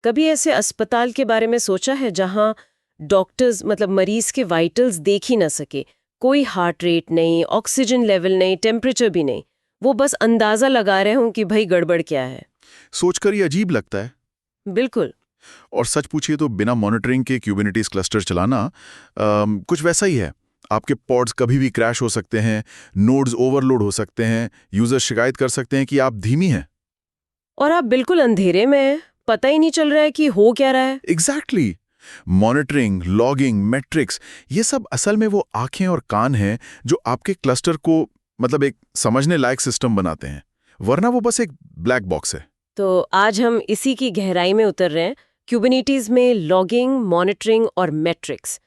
कभी ऐसे अस्पताल के बारे में सोचा है जहां डॉक्टर्स मतलब मरीज के वाइटल्स देख ही ना सके? कोई हार्ट रेट नहीं, ऑक्सीजन लेवल नहीं, टेम्परेचर भी नहीं, वो बस अंदाजा लगा रहे हों कि भाई गड़बड़ क्या है। सोचकर ये अजीब लगता है। बिल्कुल। और सच पूछिए तो बिना मॉनिटरिंग के क्यूबरनेटिस क्लस्टर चलाना कुछ वैसा ही है। आपके पॉड्स कभी भी क्रैश हो सकते हैं, नोड्स ओवरलोड हो सकते हैं, यूजर शिकायत कर सकते हैं कि आप धीमी हैं। और आप बिल्कुल अंधेरे में हैं, पता ही नहीं चल रहा है कि हो क्या रहा है। एग्जैक्टली। मॉनिटरिंग, लॉगिंग, मैट्रिक्स, ये सब असल में वो आंखें और कान हैं जो आपके क्लस्टर को मतलब एक समझने लायक सिस्टम बनाते हैं, वरना वो बस एक ब्लैक बॉक्स है। तो आज हम इसी की गहराई में उतर रहे हैं। क्यूबरनेटिस में लॉगिंग, मॉनिटरिंग और मैट्रिक्स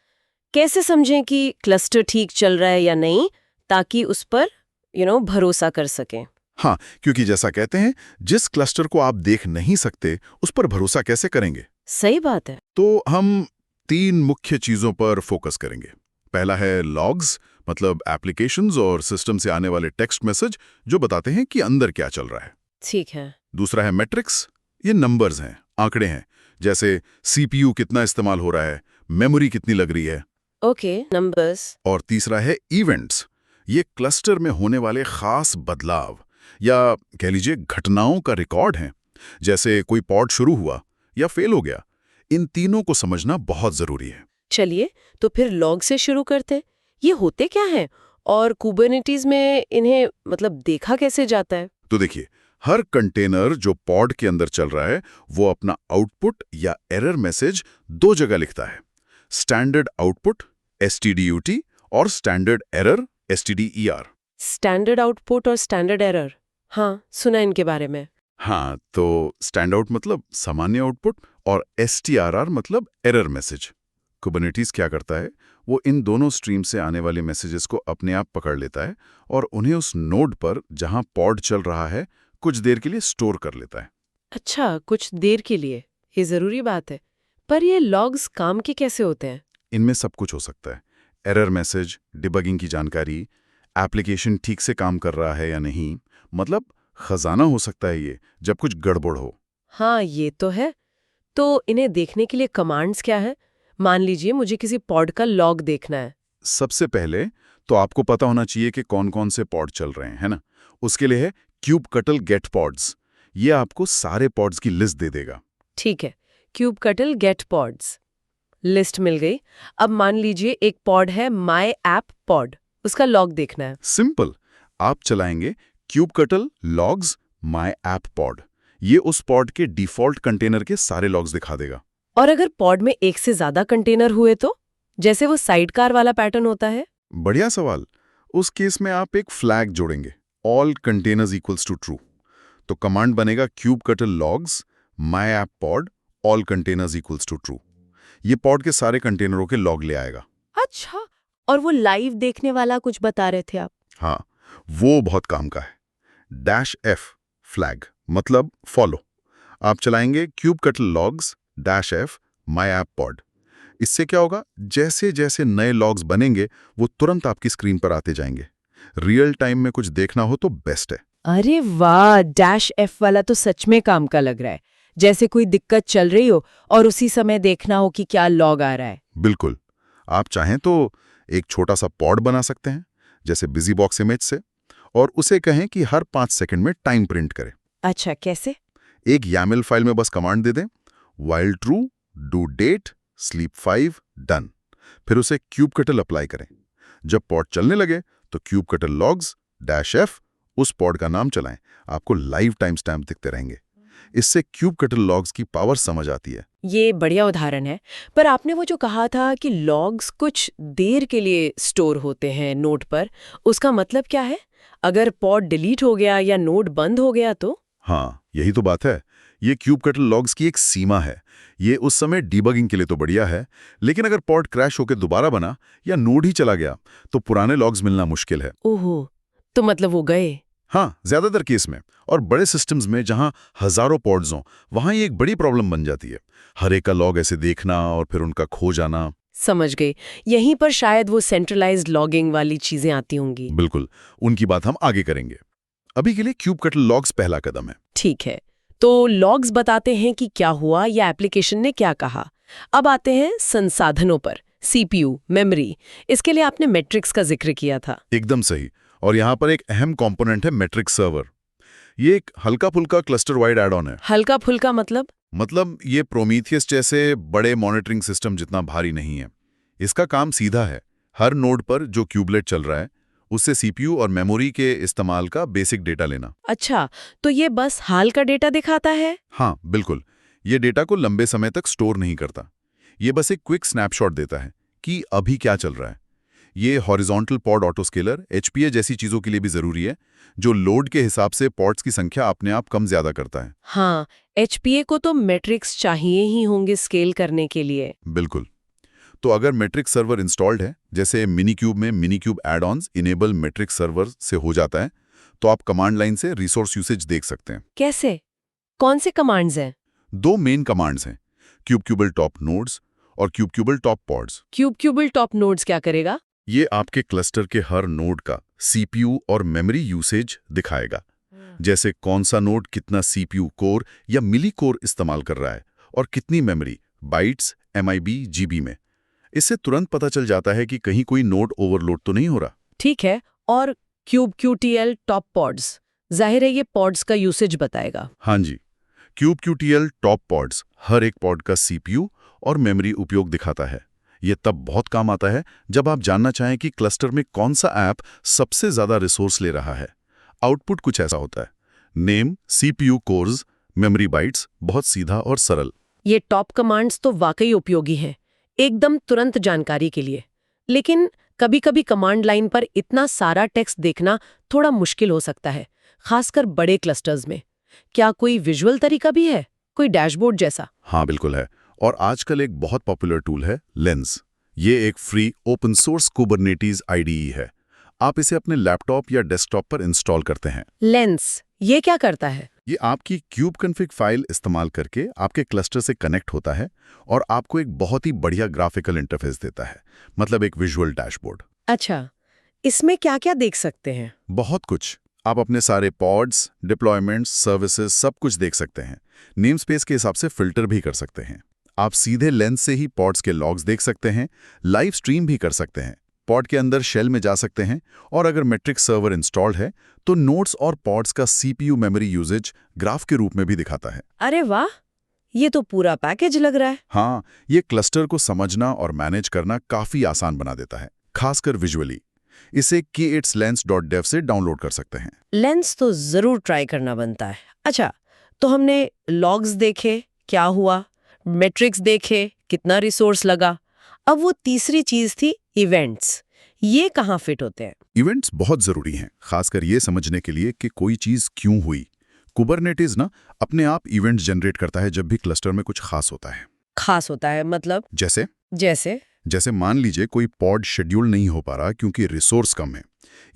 कैसे समझें कि क्लस्टर ठीक चल रहा है या नहीं, ताकि उस पर भरोसा कर सकें। हाँ, क्योंकि जैसा कहते हैं, जिस क्लस्टर को आप देख नहीं सकते उस पर भरोसा कैसे करेंगे। सही बात है। तो हम 3 मुख्य चीजों पर फोकस करेंगे। पहला है लॉग्स, मतलब एप्लीकेशंस और सिस्टम से आने वाले टेक्स्ट मैसेज जो बताते हैं कि अंदर क्या चल रहा है। ठीक है। दूसरा है मैट्रिक्स, ये नंबर्स हैं, आंकड़े हैं, जैसे सीपीयू कितना इस्तेमाल हो रहा है, मेमोरी कितनी लग रही है। Okay, numbers. और तीसरा है इवेंट्स, ये क्लस्टर में होने वाले खास बदलाव या कह लीजिए घटनाओं का रिकॉर्ड है, जैसे कोई पॉड शुरू हुआ या फेल हो गया। इन तीनों को समझना बहुत जरूरी है। चलिए, तो फिर लॉग से शुरू करते हैं। ये होते क्या हैं और कुबरनेटिस में इन्हें मतलब देखा कैसे जाता है? तो देखिए, हर कंटेनर जो पॉड के अंदर चल रहा है वो अपना आउटपुट या एरर मैसेज 2 जगह लिखता है। स्टैंडर्ड आउटपुट STDUT और standard error STDER। Standard output और स्टैंडर्ड एरर, हाँ सुना इनके बारे में। हाँ, तो स्टैंड आउट मतलब सामान्य आउटपुट और STRR मतलब एरर मैसेज। कुबरनेटिस क्या करता है, वो इन दोनों स्ट्रीम से आने वाले मैसेजेस को अपने आप पकड़ लेता है और उन्हें उस नोड पर जहां पॉड चल रहा है कुछ देर के लिए स्टोर कर लेता है। अच्छा, कुछ देर के लिए, ये जरूरी बात है। पर ये लॉग्स काम के कैसे होते हैं? इनमें सब कुछ हो सकता है। एरर मैसेज, डिबगिंग की जानकारी, एप्लीकेशन ठीक से काम कर रहा है या नहीं, मतलब खजाना हो सकता है ये जब कुछ गड़बड़ हो। हाँ, ये तो है। तो इन्हें देखने के लिए कमांड्स क्या है? मान लीजिए मुझे किसी पॉड का लॉग देखना है। सबसे पहले तो आपको पता होना चाहिए कि कौन कौन से पॉड चल रहे हैं, है ना? उसके लिए है kubectl get pods। ये आपको सारे पॉड्स की लिस्ट दे देगा। ठीक है, kubectl get pods, लिस्ट मिल गई। अब मान लीजिए एक पॉड है माई ऐप पॉड, उसका लॉग देखना है। सिंपल, आप चलाएंगे kubectl logs my app pod। ये उस पॉड के डिफॉल्ट कंटेनर के सारे लॉग्स दिखा देगा। और अगर पॉड में एक से ज्यादा कंटेनर हुए तो, जैसे वो साइडकार वाला पैटर्न होता है? बढ़िया सवाल। उस केस में आप एक फ्लैग जोड़ेंगे, all containers equals to true. तो कमांड बनेगा kubectl logs my app pod all containers equals to true। ये पॉड के सारे कंटेनरों के लॉग ले आएगा। अच्छा, और वो लाइव देखने वाला कुछ बता रहे थे आप? हाँ, वो बहुत काम का है। -F फ्लैग मतलब फॉलो। आप चलाएंगे kubectl logs -F my app pod। इससे क्या होगा, जैसे जैसे नए लॉग्स बनेंगे वो तुरंत आपकी स्क्रीन पर आते जाएंगे। रियल टाइम में कुछ देखना हो तो बेस्ट है। अरे वाह, -F वाला तो सच में काम का लग रहा है। जैसे कोई दिक्कत चल रही हो और उसी समय देखना हो कि क्या लॉग आ रहा है। बिल्कुल। आप चाहें तो एक छोटा सा पॉड बना सकते हैं, जैसे बिजी बॉक्स इमेज से, और उसे कहें कि हर 5 सेकंड में टाइम प्रिंट करे। अच्छा, कैसे? एक YAML फाइल में बस कमांड दे दें, while true do date sleep 5 done। फिर उसे kubectl अप्लाई करें। जब पॉड चलने लगे तो kubectl logs -F उस पॉड का नाम चलाएं। आपको लाइव टाइम स्टैम्प दिखते रहेंगे। इससे kubectl logs की पावर समझ आती है। ये बढ़िया उदाहरण है। पर आपने वो जो कहा था कि लॉग्स कुछ देर के लिए स्टोर होते हैं नोड पर, उसका मतलब क्या है? अगर पॉड डिलीट हो गया या नोड बंद हो गया तो? हाँ, यही तो बात है। ये kubectl logs की एक सीमा है। ये उस समय डिबगिंग के लिए तो बढ़िया है, लेकिन अगर पॉड क्रैश होकर दोबारा बना या नोड ही चला गया तो पुराने लॉग्स मिलना मुश्किल है। ओहो, तो मतलब वो गए? हाँ, ज्यादातर केस में। और बड़े सिस्टम्स में जहां हजारों पॉड्स हों, वहां ये एक बड़ी प्रॉब्लम बन जाती है। हर एक का लॉग ऐसे देखना और फिर उनका खो जाना। समझ गई। यहीं पर शायद वो सेंट्रलाइज्ड लॉगिंग वाली चीजें आती होंगी। बिल्कुल, उनकी बात हम आगे करेंगे। अभी के लिए kubectl logs पहला कदम है। ठीक है, तो लॉग्स बताते हैं कि क्या हुआ या एप्लीकेशन ने क्या कहा। अब आते हैं संसाधनों पर, सीपीयू, मेमोरी। इसके लिए आपने मैट्रिक्स का जिक्र किया था। एकदम सही। और यहाँ पर एक अहम कंपोनेंट है मैट्रिक्स सर्वर। ये एक हल्का फुल्का क्लस्टर वाइड एड ऑन है। हल्का फुल्का मतलब ये प्रोमीथियस जैसे बड़े मॉनिटरिंग सिस्टम जितना भारी नहीं है। इसका काम सीधा है, हर नोड पर जो क्यूबलेट चल रहा है उससे सीपीयू और मेमोरी के इस्तेमाल का बेसिक डेटा लेना। अच्छा, तो ये बस हाल का डेटा दिखाता है? हाँ बिल्कुल, ये डेटा को लंबे समय तक स्टोर नहीं करता। ये बस एक क्विक स्नैपशॉट देता है कि अभी क्या चल रहा है। ये हॉरिजॉन्टल पॉड ऑटोस्केलर एचपीए जैसी चीजों के लिए भी जरूरी है, जो लोड के हिसाब से पॉड्स की संख्या अपने आप कम ज्यादा करता है। हाँ, एचपीए को तो मैट्रिक्स चाहिए ही होंगे स्केल करने के लिए। बिल्कुल। तो अगर मैट्रिक्स सर्वर इंस्टॉल्ड है, जैसे मिनीक्यूब में मिनीक्यूब एड-ऑन्स इनेबल मैट्रिक्स सर्वर से हो जाता है, तो आप कमांड लाइन से रिसोर्स यूसेज देख सकते हैं। कैसे? कौन से कमांड्स हैं? 2 मेन कमांड्स हैं, क्यूबक्यूबल टॉप नोड्स और क्यूबक्यूबल टॉप पॉड्स। क्यूबल टॉप नोड्स क्या करेगा? ये आपके क्लस्टर के हर नोड का सीपीयू और मेमोरी यूसेज दिखाएगा, जैसे कौन सा नोड कितना सीपीयू कोर या मिली कोर इस्तेमाल कर रहा है और कितनी मेमोरी, बाइट्स, एमआईबी, जीबी में। इससे तुरंत पता चल जाता है कि कहीं कोई नोड ओवरलोड तो नहीं हो रहा। ठीक है, और क्यूटीएल टॉप पॉड्स, जाहिर है ये पॉड्स का यूसेज बताएगा। हाँ जी, क्यूटीएल टॉप पॉड्स हर एक पॉड का सीपीयू और मेमोरी उपयोग दिखाता है। ये तब बहुत काम आता है जब आप जानना चाहें कि क्लस्टर में कौन सा ऐप सबसे ज्यादा रिसोर्स ले रहा है। आउटपुट कुछ ऐसा होता है, name, CPU course, memory bytes, बहुत सीधा और सरल। ये टॉप कमांड्स तो वाकई उपयोगी हैं, एकदम तुरंत जानकारी के लिए। लेकिन कभी-कभी कमांड लाइन पर इतना सारा टेक्स्ट देखना थोड़ा मुश्किल हो सकता है, खासकर बड़े क्लस्टर्स में। क्या कोई विजुअल तरीका भी है, कोई डैशबोर्ड जैसा? हाँ बिल्कुल है, और आजकल एक बहुत पॉपुलर टूल है लेंस। ये एक फ्री ओपन सोर्स कुबरनेटीज आईडीई है। आप इसे अपने लैपटॉप या डेस्कटॉप पर इंस्टॉल करते हैं। लेंस, ये क्या करता है? ये आपकी क्यूब कॉन्फ़िग फाइल इस्तेमाल करके आपके क्लस्टर से कनेक्ट होता है और आपको एक बहुत ही बढ़िया ग्राफिकल इंटरफेस देता है, मतलब एक विजुअल डैशबोर्ड। अच्छा, इसमें क्या-क्या देख सकते हैं? बहुत कुछ। आप अपने सारे पॉड्स, डिप्लॉयमेंट्स, सर्विसेज सब कुछ देख सकते हैं। नेम स्पेस के हिसाब से फिल्टर भी कर सकते हैं। आप सीधे लेंस से ही पॉड्स के लॉग्स देख सकते हैं, लाइव स्ट्रीम भी कर सकते हैं, पॉड के अंदर शेल में जा सकते हैं, और अगर मैट्रिक्स सर्वर इंस्टॉल्ड है तो नोट्स और पॉड्स का सीपीयू मेमोरी यूजेज ग्राफ के रूप में भी दिखाता है। अरे वाह, ये तो पूरा पैकेज लग रहा है। हाँ, ये क्लस्टर को समझना और मैनेज करना काफी आसान बना देता है, खासकर विजुअली। इसे k8lens.dev से डाउनलोड कर सकते हैं। लेंस तो जरूर ट्राई करना बनता है। अच्छा, तो हमने लॉग्स देखे, क्या हुआ, मैट्रिक्स देखे, कितना रिसोर्स लगा। अब वो तीसरी चीज थी इवेंट्स। ये कहाँ फिट होते हैं? इवेंट्स बहुत जरूरी हैं, खासकर ये समझने के लिए कि कोई चीज क्यों हुई। कुबरनेटिस ना अपने आप इवेंट्स जनरेट करता है जब भी क्लस्टर में कुछ खास होता है। खास होता है मतलब? जैसे मान लीजिए कोई पॉड शेड्यूल नहीं हो पा रहा क्योंकि रिसोर्स कम है,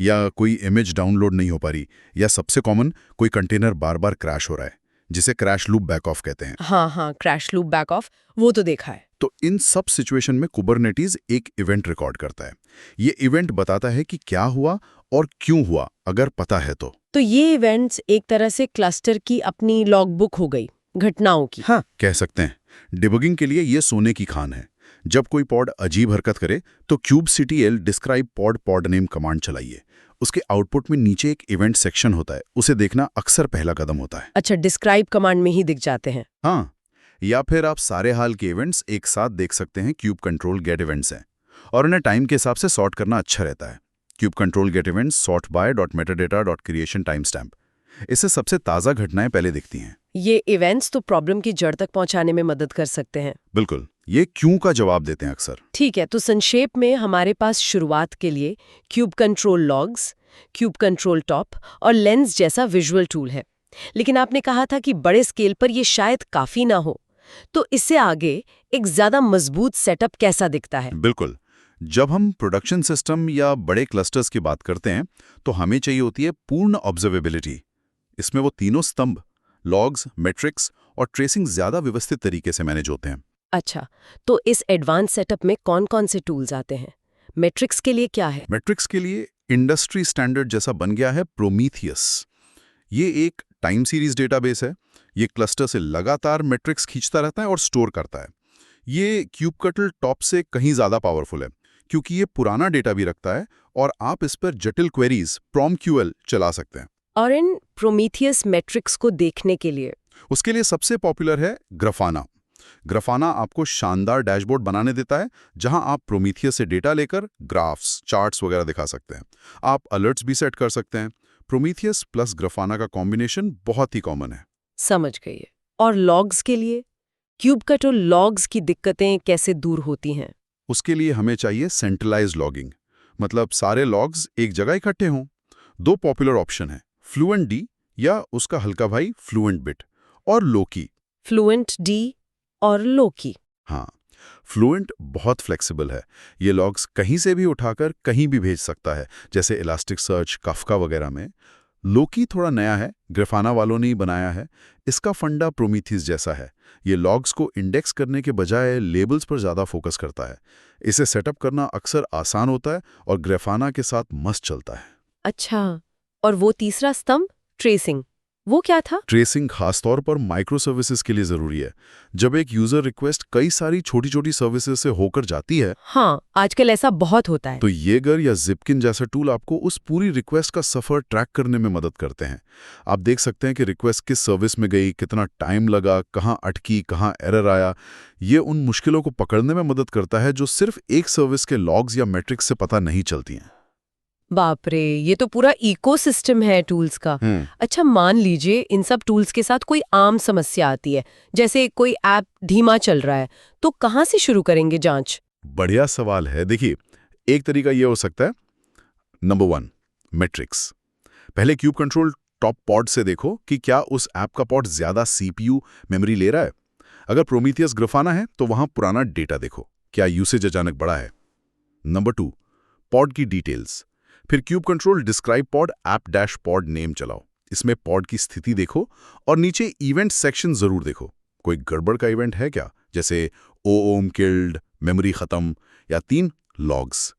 या कोई इमेज डाउनलोड नहीं हो पा रही, या सबसे कॉमन कोई कंटेनर बार बार क्रैश हो रहा है, जिसे क्रैश लूप बैक ऑफ कहते हैं। हाँ, क्रैश लूप बैक ऑफ, वो तो देखा है। तो इन सब सिचुएशन में कुबरनेटिस एक इवेंट रिकॉर्ड करता है। ये इवेंट बताता है कि क्या हुआ और क्यों हुआ, अगर पता है तो ये इवेंट्स एक तरह से क्लस्टर की अपनी लॉगबुक हो गई, घटनाओं की। हाँ, कह सकते हैं। डिबगिंग के लिए ये सोने की खान है। जब कोई पॉड अजीब हरकत करे तो kubectl describe pod name command चलाइए। उसके आउटपुट में नीचे एक इवेंट सेक्शन होता है, उसे देखना अक्सर पहला कदम होता है। अच्छा, डिस्क्राइब कमांड में ही दिख जाते हैं। हाँ, या फिर आप सारे हाल के इवेंट्स एक साथ देख सकते हैं। क्यूब कंट्रोल गेट इवेंट्स हैं, और उन्हें टाइम के हिसाब से सॉर्ट करना अच्छा रहता है। Kube control get events sort by .metadata.creation timestamp। इससे सबसे ताज़ा घटनाएं पहले दिखती हैं। ये इवेंट्स तो प्रॉब्लम की जड़ तक पहुंचाने में मदद कर सकते हैं। बिल्कुल, ये क्यों का जवाब देते हैं अक्सर। ठीक है, तो संक्षेप में हमारे पास शुरुआत के लिए cube control logs, cube control top और लेंस जैसा विजुअल टूल है। लेकिन आपने कहा था कि बड़े स्केल पर ये शायद काफी ना हो, तो इससे आगे एक ज्यादा मजबूत सेटअप कैसा दिखता है? बिल्कुल, जब हम प्रोडक्शन सिस्टम या बड़े क्लस्टर्स की बात करते हैं तो हमें चाहिए होती है पूर्ण ऑब्जर्वेबिलिटी। इसमें वो तीनों स्तंभ, लॉग्स, मैट्रिक्स और ट्रेसिंग ज्यादा व्यवस्थित तरीके से मैनेज होते हैं। अच्छा, तो इस एडवांस सेटअप में कौन-कौन से टूल्स आते हैं? मैट्रिक्स के लिए क्या है? मैट्रिक्स के लिए इंडस्ट्री स्टैंडर्ड जैसा बन गया है प्रोमीथियस। ये एक टाइम सीरीज डेटाबेस है। ये क्लस्टर से लगातार मैट्रिक्स खींचता रहता है और स्टोर करता है। ये क्यूबकटल टॉप से कहीं ज़्यादा पावरफुल है, क्योंकि ये पुराना डेटा भी रखता है और आप इस पर जटिल क्वेरीज PromQL चला सकते हैं। और इन प्रोमीथियस मैट्रिक्स को देखने के लिए उसके लिए सबसे पॉपुलर है ग्राफाना। ग्राफाना आपको शानदार डैशबोर्ड बनाने देता है, जहां आप प्रोमीथियस से डेटा लेकर ग्राफ्स, चार्ट्स वगैरह दिखा सकते हैं। आप अलर्ट्स भी सेट कर सकते हैं। प्रोमीथियस प्लस ग्राफाना का कॉम्बिनेशन बहुत ही कॉमन है। समझ गई है। और लॉग्स के लिए क्यूबकटल लॉग्स की दिक्कतें कैसे दूर होती हैं? उसके लिए हमें चाहिए सेंट्रलाइज्ड लॉगिंग, मतलब सारे लॉग्स एक जगह इकट्ठे हों। दो पॉपुलर ऑप्शन है, फ्लुएंट डी या उसका हल्का भाई फ्लुएंट बिट, और लोकी। फ्लुएंट डी और लोकी। हाँ, फ्लुएंट बहुत फ्लेक्सिबल है। ये लॉग्स कहीं से भी उठाकर कहीं भी भेज सकता है, जैसे इलास्टिक सर्च, काफका वगैरह में। लोकी थोड़ा नया है, ग्राफाना वालों ने ही बनाया है। इसका फंडा प्रोमीथियस जैसा है। ये लॉग्स को इंडेक्स करने के बजाय लेबल्स पर ज़्यादा फोकस करता है। इसे सेटअप करना अक्सर आसान होता है और ग्राफाना के साथ मस्त चलता है। अच्छा, और वो तीसरा स्तंभ ट्रेसिंग, वो क्या था? ट्रेसिंग खासतौर पर माइक्रो सर्विसेज के लिए ज़रूरी है। जब एक यूज़र रिक्वेस्ट कई सारी छोटी छोटी सर्विसेज से होकर जाती है, हाँ, आजकल ऐसा बहुत होता है। तो येगर या जिपकिन जैसा टूल आपको उस पूरी रिक्वेस्ट का सफ़र ट्रैक करने में मदद करते हैं। आप देख सकते हैं कि रिक्वेस्ट किस सर्विस में गई, कितना टाइम लगा, कहाँ अटकी, कहाँ एरर आया। ये उन मुश्किलों को पकड़ने में मदद करता है जो सिर्फ एक सर्विस के लॉग्स या मैट्रिक्स से पता नहीं चलती हैं। बाप रे, ये तो पूरा इकोसिस्टम है टूल्स का। अच्छा, मान लीजिए इन सब टूल्स के साथ कोई आम समस्या आती है, जैसे कोई ऐप धीमा चल रहा है, तो कहाँ से शुरू करेंगे जांच? बढ़िया सवाल है। देखिए, एक तरीका ये हो सकता है, नंबर 1, मैट्रिक्स। पहले क्यूब कंट्रोल टॉप पॉड से देखो कि क्या उस ऐप का पॉड ज्यादा CPU मेमोरी ले रहा है। अगर प्रोमीथियस ग्राफाना है तो वहां पुराना डेटा देखो, क्या यूसेज अचानक बढ़ा है। नंबर 2, पॉड की डिटेल्स। फिर cube control describe pod app dash pod name चलाओ। इसमें पॉड की स्थिति देखो और नीचे इवेंट सेक्शन जरूर देखो। कोई गड़बड़ का इवेंट है क्या, जैसे ओम किल्ड, मेमोरी खत्म, या 3 लॉग्स।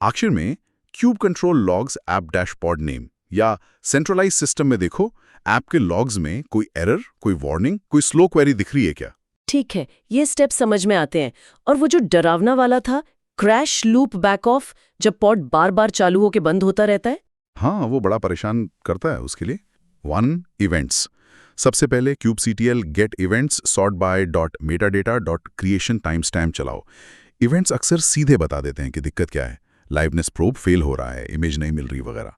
आखिर में cube control logs app dash pod name या सेंट्रलाइज सिस्टम में देखो, ऐप के लॉग्स में कोई एरर, कोई वार्निंग, कोई स्लो क्वेरी दिख रही है क्या। ठीक है, ये स्टेप समझ में आते हैं। और वो जो डरावना वाला था, क्रैश लूप बैक ऑफ, जब पॉड बार बार चालू होकर बंद होता रहता है? हाँ, वो बड़ा परेशान करता है। उसके लिए 1 इवेंट्स। सबसे पहले kubectl get events sort by .metadata.creation timestamp चलाओ। इवेंट्स अक्सर सीधे बता देते हैं कि दिक्कत क्या है, लाइवनेस प्रोब फेल हो रहा है, इमेज नहीं मिल रही वगैरह।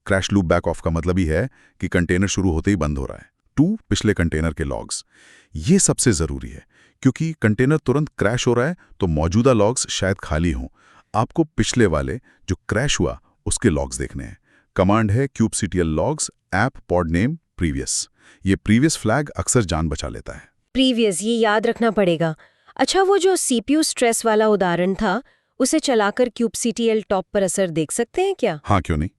क्रैश लूप बैक ऑफ का मतलब ही है कि कंटेनर शुरू होते ही बंद हो रहा है। 2, पिछले कंटेनर के लॉग्स। ये सबसे ज़रूरी है, क्योंकि कंटेनर तुरंत क्रैश हो रहा है तो मौजूदा लॉग्स शायद खाली हों। आपको पिछले वाले जो क्रैश हुआ उसके लॉग्स देखने हैं। कमांड है kubectl logs app pod name previous. ये प्रीवियस फ्लैग अक्सर जान बचा लेता है। प्रीवियस, ये याद रखना पड़ेगा। अच्छा, वो जो CPU स्ट्रेस वाला उदाहरण था, उसे चलाकर kubectl टॉप पर असर देख सकते हैं क्या? हाँ, क्यों नहीं।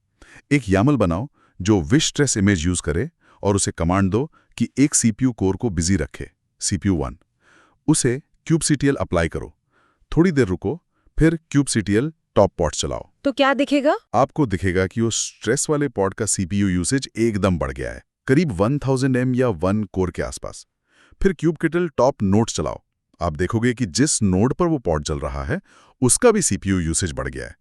एक YAML बनाओ जो विश स्ट्रेस इमेज यूज करे और उसे कमांड दो कि एक CPU कोर को बिजी रखे, CPU 1। उसे kubectl अप्लाई करो, थोड़ी देर रुको, फिर kubectl टॉप पॉड चलाओ। तो क्या दिखेगा? आपको दिखेगा कि वो स्ट्रेस वाले पॉड का CPU यूसेज एकदम बढ़ गया है, करीब 1000 M या 1 कोर के आसपास। फिर kubectl टॉप नोड्स चलाओ। आप देखोगे कि जिस नोड पर वो पॉड चल रहा है उसका भी CPU यूसेज बढ़ गया है।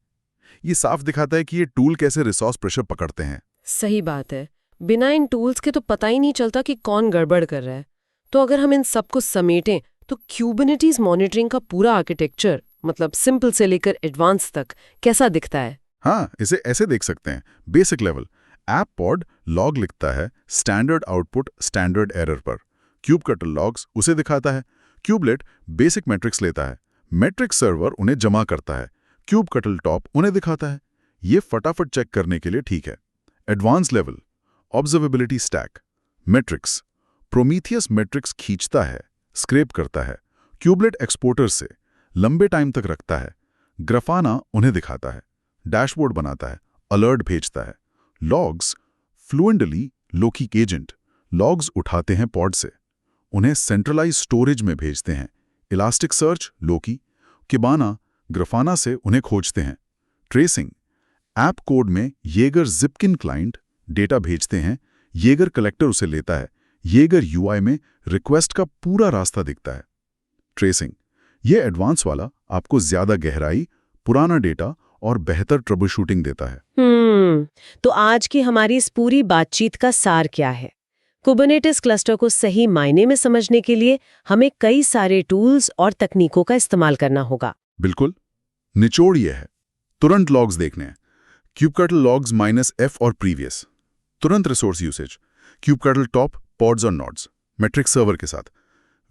ये साफ दिखाता है कि ये टूल कैसे रिसोर्स प्रेशर पकड़ते हैं। सही बात है। बिना इन टूल्स के तो पता ही नहीं चलता कि कौन गड़बड़ कर रहा है। तो अगर हम इन सबको समेटें तो क्यूबरनेटीज मॉनिटरिंग का पूरा आर्किटेक्चर, मतलब सिंपल से लेकर एडवांस तक, कैसा दिखता है? हाँ, इसे ऐसे देख सकते हैं। Basic level, app pod log लिखता है स्टैंडर्ड आउटपुट स्टैंडर्ड एरर पर। क्यूबकटल लॉग्स उसे दिखाता है। क्यूबलेट बेसिक मैट्रिक्स लेता है, मैट्रिक्स सर्वर उन्हें जमा करता है, क्यूबकटल टॉप उन्हें दिखाता है। ये फटाफट चेक करने के लिए ठीक है। Advance level, observability stack, matrix. Prometheus matrix खींचता है, स्क्रैप करता है, क्यूबलेट एक्सपोर्टर से लंबे टाइम तक रखता है। ग्राफाना उन्हें दिखाता है, डैशबोर्ड बनाता है, अलर्ट भेजता है। लॉग्स, फ्लुएंटली लोकी एजेंट लॉग्स उठाते हैं पॉड से, उन्हें सेंट्रलाइज स्टोरेज में भेजते हैं। इलास्टिक सर्च लोकी, किबाना ग्राफाना से उन्हें खोजते हैं। ट्रेसिंग, ऐप कोड में येगर जिपकिन क्लाइंट डेटा भेजते हैं, येगर कलेक्टर उसे लेता है, येगर यूआई में रिक्वेस्ट का पूरा रास्ता दिखता है। ट्रेसिंग, ये एडवांस वाला आपको ज्यादा गहराई, पुराना डेटा और बेहतर ट्रबल शूटिंग देता है। तो आज की हमारी इस पूरी बातचीत का सार क्या है? कुबरनेटिस क्लस्टर को सही मायने में समझने के लिए हमें कई सारे टूल्स और तकनीकों का इस्तेमाल करना होगा। बिल्कुल, निचोड़ ये है, तुरंत लॉग्स देखने हैं, क्यूबकटल लॉग्स -F और प्रीवियस, तुरंत resource usage, kubectl top, pods और नोड्स, मैट्रिक सर्वर के साथ,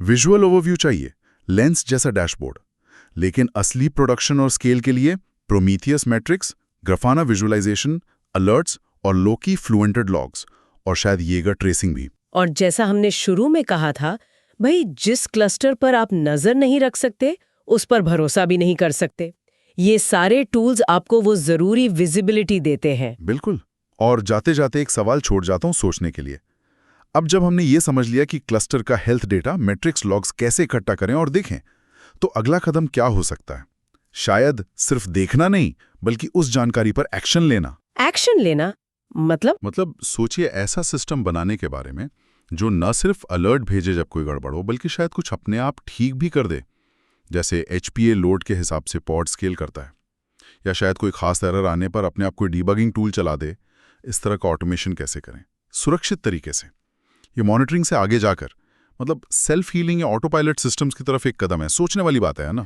विजुअल ओवरव्यू चाहिए, लेंस जैसा डैशबोर्ड, लेकिन असली प्रोडक्शन और स्केल के लिए Prometheus metrics, Grafana visualisation, alerts और लोकी फ्लुएंटेड लॉग्स, और शायद येगर ट्रेसिंग भी। और जैसा हमने शुरू में कहा था, भाई जिस क्लस्टर पर आप नजर नहीं रख सकते उस पर भरोसा भी नहीं कर सकते। ये सारे टूल्स आपको वो जरूरी विजिबिलिटी देते हैं। बिल्कुल। और जाते जाते एक सवाल छोड़ जाता हूं सोचने के लिए। अब जब हमने ये समझ लिया कि क्लस्टर का हेल्थ डेटा मैट्रिक्स लॉग्स कैसे इकट्ठा करें और देखें, तो अगला कदम क्या हो सकता है? शायद सिर्फ देखना नहीं, बल्कि उस जानकारी पर एक्शन लेना। एक्शन लेना मतलब सोचिए ऐसा सिस्टम बनाने के बारे में जो न सिर्फ अलर्ट भेजे जब कोई गड़बड़ हो, बल्कि शायद कुछ अपने आप ठीक भी कर दे, जैसे HPA लोड के हिसाब से पॉड स्केल करता है, या शायद कोई खास एरर आने पर अपने आप कोई डीबगिंग टूल चला दे। इस तरह का ऑटोमेशन कैसे करें सुरक्षित तरीके से? ये मॉनिटरिंग से आगे जाकर मतलब सेल्फ हीलिंग या ऑटो पायलट सिस्टम्स की तरफ एक कदम है। सोचने वाली बात है ना?